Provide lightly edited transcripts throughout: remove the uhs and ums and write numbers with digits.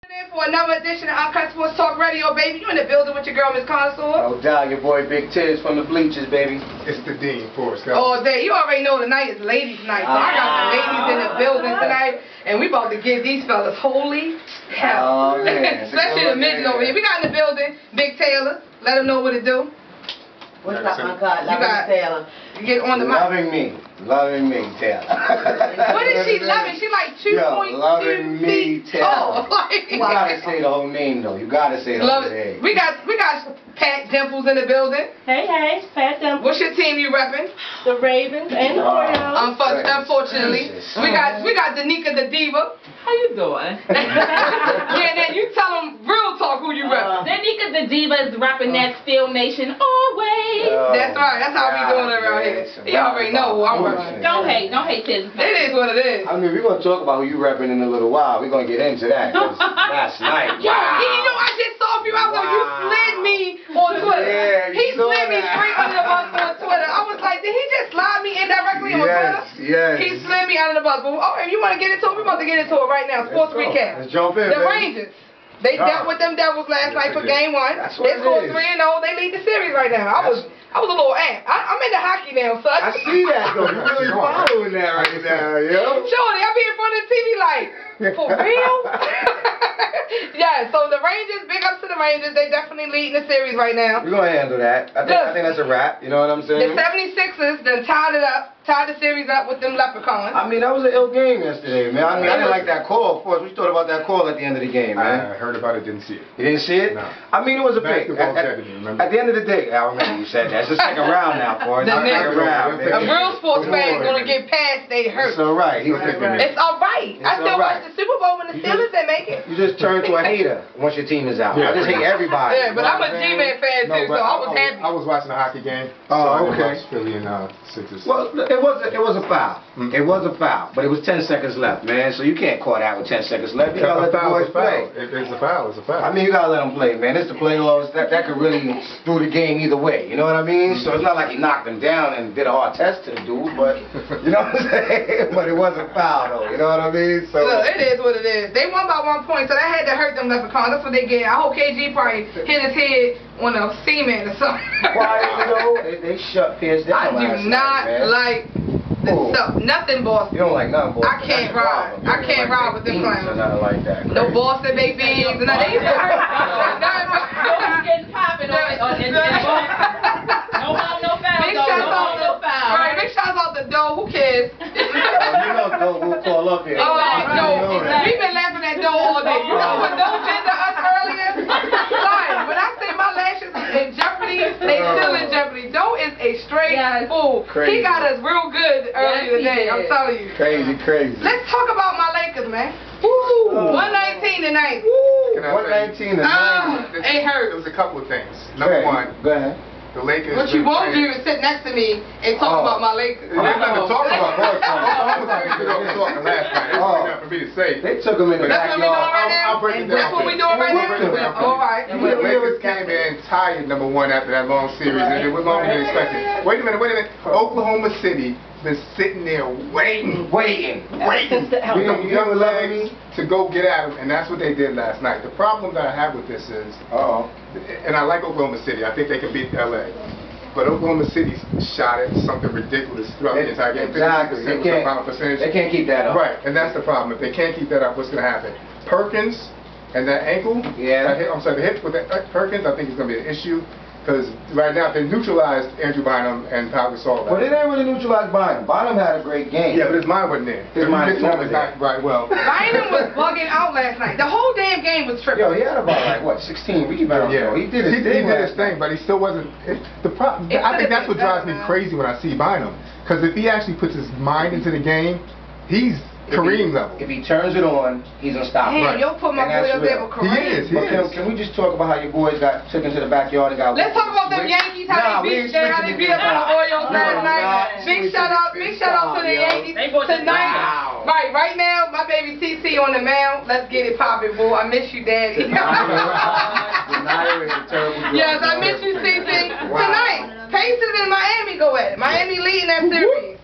For another edition of Uncut Sports Talk Radio, baby. You in the building with your girl, Miss Connoisseur? No doubt, your boy Big Tiz from the bleachers, baby. It's the Dean Force. All day. You already know tonight is ladies' night. So I got the ladies in the building tonight, and we about to give these fellas holy hell. Oh, man. Especially the midgets over here. We got in the building Big Taylor. Let them know what to do. What's up, Uncut? Loving Taylor. You get on the mic. Loving me, Taylor. What is she loving? She like 2.2 loving me, Taylor. You gotta say the whole name though. You gotta say the whole name. We got Pat Dimples in the building. Hey, Pat Dimples. What's your team you repping? The Ravens and the Orioles. Unfortunately, we got Danica the Diva. How you doing? Yeah, and then you tell them real talk who you repping. Danica the Diva is repping that Steel Nation always. That's right. That's how we doing it around here. You already know who I'm repping. Don't hate, Tiz. It is what it is. I mean, we're gonna talk about who you repping in a little while. We're gonna get into that. 'Cause last night. Yo, you know I just saw you out there. You slid me on Twitter. Yeah, he slid me straight under the bus on Twitter. I was like, did he just slide me indirectly on Twitter? Yes. He slid me under the bus. But if you want to get into it, we're about to get into it right now. Sports recap. Let's jump in, The Rangers. They dealt with them Devils last night for game 1. They scored 3-0. They lead the series right now. I was a little amped. I'm into hockey now, son. I see that though. You're really following that right now, yo. Shorty, I be in front of the TV like, for real? Yeah, so the Rangers, big ups to the Rangers. They definitely leading the series right now. We're gonna handle that. I think that's a wrap. You know what I'm saying? The 76ers then tied the series up with them Leprechauns. I mean, that was an ill game yesterday, man. I didn't like that call. Of course, what you thought about that call at the end of the game, man? I heard about it, didn't see it. You didn't see it? No. I mean, it was a big. Basketball Saturday, remember? At the end of the day, I remember you said that. It's the second round now, for us. The Second round. A real sports fan gonna get past they hurt. It's all right. It's all right. I still watch the Super Bowl when the Steelers they make it. You just turn to a hater once your team is out. Yeah. I just hate everybody. Yeah, but I'm a G-Man fan too, so I was happy. I was watching the hockey game. Oh, so okay. I watched Philly and Sixers. Well, it was a foul. It was a foul, but it was 10 seconds left, man. So you can't call that with 10 seconds left. You gotta let the boys play. It's a foul. It's a foul. I mean, you gotta let them play, man. It's the playoffs. That could really screw the game either way. You know what I mean? So it's not like he knocked him down and did a hard test to the dude, but you know what I'm saying? But it was a foul, though. You know what I mean? So it is what it is. They won by 1 point, so that had to hurt them Leprechauns. That's what they get. I hope KG probably hit his head on a cement or something. quietly though, they shut Pierce down. I do not like the stuff. Nothing Boston. You don't like nothing Boston. I can't ride. I can't ride with them clowns. Or nothing like that. No Boston baked beans. No, they used to hurt. Nobody's getting popping on this. No foul, no foul. Big shots out No foul. Right, big shots out the door. Who cares? You know, Doe will call up here. Oh, no. We've been laughing at Doe all day. You know what Doe did to us earlier? Like, when I say my lashes in jeopardy, they still in jeopardy. Doe is a straight fool. Crazy. He got us real good earlier today. I'm telling you. Crazy. Let's talk about my Lakers, man. Woo! 119 tonight. Woo! 119 tonight. Ain't hurt. There was a couple of things. Number one, go ahead. the Lakers. What you won't do is sit next to me and talk about my Lakers. There's nothing to talk about. I was talking last night. That's not for me to say. They took him in the That's what we doing backyard. right now? I'll break it down. That's what we doing right now? All right. The Lakers came in tired, number one, after that long series, and it was longer than expected. Wait a minute. Oklahoma City been sitting there waiting. Young ladies to go get at them, and that's what they did last night. The problem that I have with this is, and I like Oklahoma City. I think they can beat LA. But Oklahoma City shot at something ridiculous throughout the entire game. Exactly. They can't keep that up. Right, and that's the problem. If they can't keep that up, what's going to happen? Perkins and that ankle, the hip with that Perkins, I think is going to be an issue. Because right now, they neutralized Andrew Bynum and Pau Gasol. But they didn't really neutralize Bynum. Bynum had a great game. Yeah, but his mind wasn't there. His mind was not right well. Bynum was bugging out last night. The whole damn game was tripping. Yo, he had about like what, 16 rebounds. Yeah, he did his thing, but he still wasn't. The problem. I think that's what drives me crazy when I see Bynum. Because if he actually puts his mind into the game, he's Kareem level. If he turns it on, he's unstoppable. Hey, you'll put my boy up there with Kareem. He is. Can we just talk about how your boys got took into the backyard and got? Let's talk about them Yankees, how they beat up on the Orioles last night. Big shout out to the Yankees tonight. Right now, my baby CC on the mound. Let's get it poppin', boo. I miss you, Daddy. Yes, I miss you, CC. Tonight, Pacers and Miami go at it. Miami leading that series.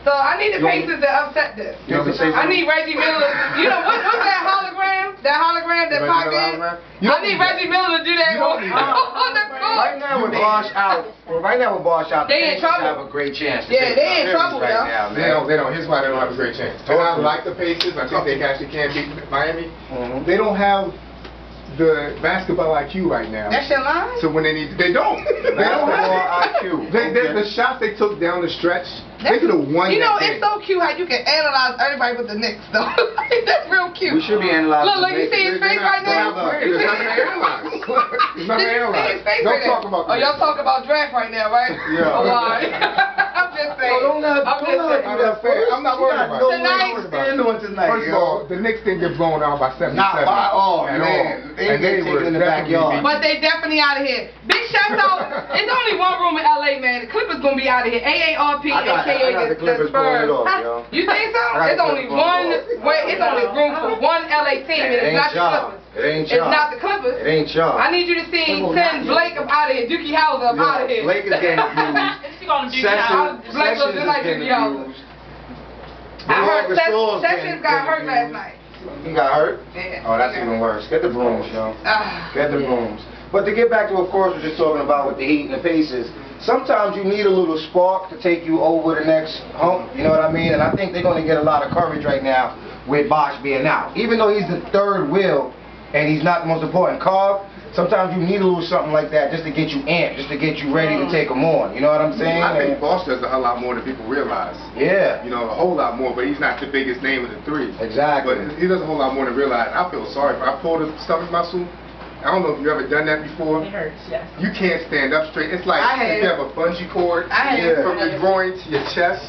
So I need the Pacers to upset this. I need Reggie Miller. You know what's that hologram? That hologram that popped in? I need Reggie Miller to do that on the court. Right now with Bosh out, they in trouble. Have a great chance. Yeah, they in trouble, right now. They don't. Here's why they don't have a great chance. And I like the Pacers. I think they actually can beat Miami. They don't have the basketball IQ right now. That's your line? So when they need, they don't. They don't have IQ. The shots they took down the stretch, they could have won. You know, it's so cute how you can analyze everybody with the Knicks, though. That's real cute. We should be analyzing. Look, you see his face right now? There's nothing to analyze. There's nothing to analyze. Don't talk about that. Oh, y'all talk about draft right now, right? Yeah. Oh, all right. I'm just saying. I'm not worried about it. Tonight. First of all, the Knicks didn't get blown out by 77. Not by all, at man. all. And they were in the backyard. But they definitely out of here. Big shout out. There's only one room in LA, man. The Clippers gonna be out of here. AARP, aka the Spurs. You think so? It's only one way. It's only room for one LA team, and it's not the Clippers. It ain't y'all. It's not the Clippers. It ain't y'all. I need you to send Blake up out of here. Dookie Howser up out of here. Blake is getting abused. She gonna do that. Blake was just like Dookie Howser. I heard Sessions got hurt last night. He got hurt? Yeah. Oh, that's even worse. Get the brooms, yo. Get the brooms. But to get back to, of course, what you're talking about with the Heat and the Pacers, sometimes you need a little spark to take you over the next hump, you know what I mean? And I think they're going to get a lot of courage right now with Bosh being out. Even though he's the third wheel and he's not the most important cog, sometimes you need a little something like that just to get you amped, just to get you ready to take them on. You know what I'm saying? I think Bosh does a lot more than people realize. Yeah. You know, a whole lot more, but he's not the biggest name of the three. Exactly. But he does a whole lot more than realize. I feel sorry if I pulled a stomach muscle. I don't know if you've ever done that before. It hurts, yes. You can't stand up straight. It's like if you have a bungee cord from your groin to your chest,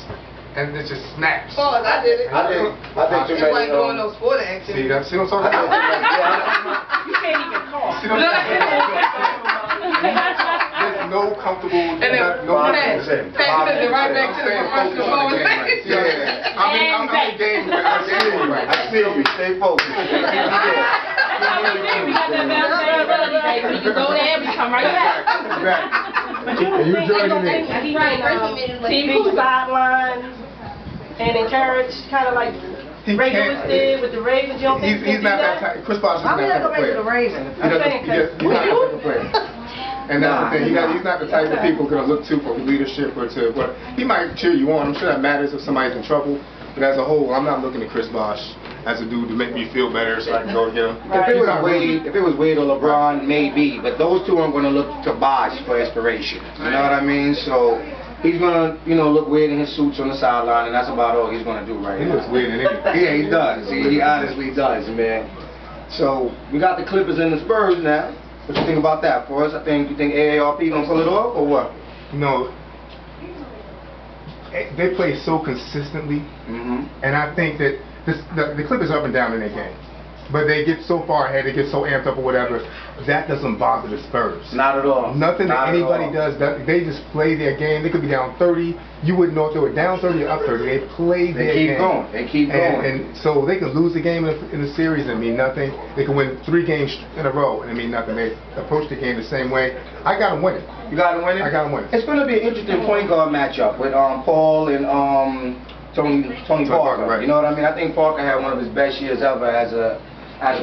and it just snaps. Oh, I did it. I think you ain't doing no sport action. See what I'm talking about? You can't even talk. See what I'm talking about? There's no comfortable, no Take it right back to the professional moment. Yeah. I'm in game. I see you. Stay focused. We got that bounce baby. We can go there, we come right back. You joining me? Team sidelines and encourage, kind of like Ravens did with the Ravens. You don't think he's not that type. Chris Bosh is not that type of player. Ravens? I'm saying, he's not that type of player. And that's the thing. He's not the type of people going to look to for leadership or to what. He might cheer you on. I'm sure that matters if somebody's in trouble. But as a whole, I'm not looking to Chris Bosh as a dude to make me feel better so I can go get him. If it was Wade or LeBron, maybe. But those two are going to look to Bosh for inspiration. You know what I mean? So he's going to, look weird in his suits on the sideline, and that's about all he's going to do right now. He looks weird in anything. Yeah, he does. He honestly does, man. So we got the Clippers and the Spurs now. What you think about that for us? You think AARP going to pull it off or what? No. They play so consistently, and I think that the Clippers up and down in their game. But they get so far ahead, they get so amped up or whatever, that doesn't bother the Spurs. Not at all. Nothing that anybody does, they just play their game. They could be down 30. You wouldn't know if they were down 30 or up 30. They play their game. They keep going. And so they can lose the game in the series and mean nothing. They can win 3 games in a row and it mean nothing. They approach the game the same way. I got them winning. You got them winning? I got them winning. It's going to be an interesting point guard matchup with Paul and Tony Parker. Right. You know what I mean? I think Parker had one of his best years ever as a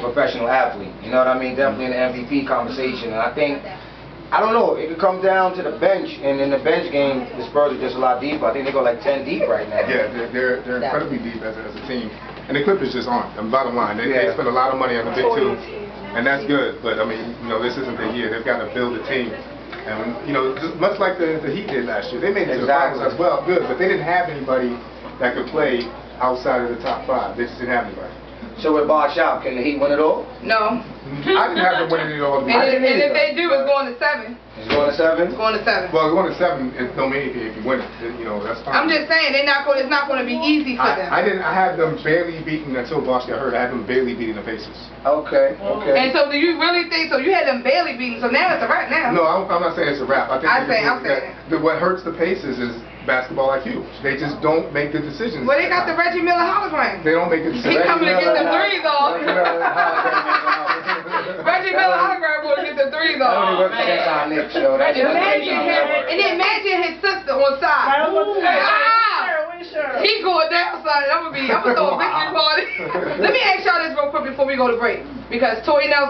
professional athlete. You know what I mean? Definitely in the MVP conversation. And I think, I don't know, it could come down to the bench. And in the bench game, the Spurs are just a lot deeper. I think they go like 10 deep right now. Yeah, they're incredibly deep as a team. And the Clippers just aren't. And bottom line, they spend a lot of money on the big two. And that's good. But, I mean, this isn't their year. They've got to build a team. And, just much like the Heat did last year. They made it to the finals as well. Good. But they didn't have anybody that could play outside of the top 5. They just didn't have anybody. So with Bosh out, can the Heat win it all? No. I didn't have them winning it all. And if they do, it's going to 7. It's going to 7? It's going to 7. Well, going to 7 it don't mean anything if you win it. That's fine. I'm just saying it's not going to be easy for them. I had them barely beaten until Bosh got hurt. I had them barely beating the Pacers. Okay. And so do you really think so? You had them barely beaten, so now it's a wrap now. No, I'm not saying it's a wrap. I'm saying what hurts the Pacers is basketball IQ. They just don't make good decisions. Well, they got the Reggie Miller hologram. They don't make good decisions. He's coming to get the threes off. Reggie Miller hologram will get the threes off. I don't even that's our next show. And then imagine his sister on side. He going down, son. I'm gonna throw a victory party. Let me ask y'all this real quick before we go to break. Because Toy Nelson